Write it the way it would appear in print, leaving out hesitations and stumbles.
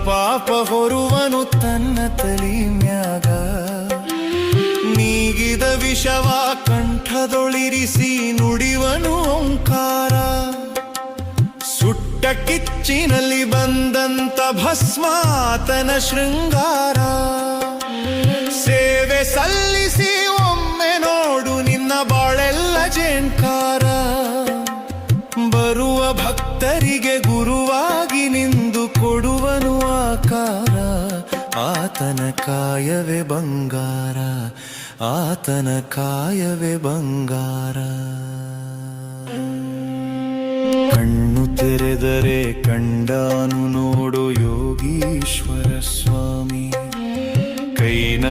ಪಾಪ ಹೊರುವನು ತನ್ನ ತಲಿ ಮ್ಯಾಗ ನೀಗಿದ ವಿಷವ ಕಂಠದೊಳಿರಿಸಿ ನುಡಿವನು ಓಂಕಾರ ಸುಟ್ಟ ಕಿಚ್ಚಿನಲ್ಲಿ ಬಂದಂತ ಭಸ್ಮಾತನ ಶೃಂಗಾರ ಸೇವೆ ಸಲ್ಲಿಸಿ ಒಮ್ಮೆ ನೋಡು ನಿನ್ನ ಬಾಳೆಲ್ಲ ಜೇಂಕಾರ ಬರುವ ಭಕ್ತರಿಗೆ ಗುರುವಾಗಿ ನಿಂದು ಕೊಡುವನು ಆಕಾರ ಆತನ ಕಾಯವೇ ಬಂಗಾರ ಆತನ ಕಾಯವೇ ಬಂಗಾರ ಕಣ್ಣು ತೆರೆದರೆ ಕಂಡಾನು ನೋಡು ಯೋಗೀಶ್ವರ ಸ್ವಾಮಿ ಕೈನ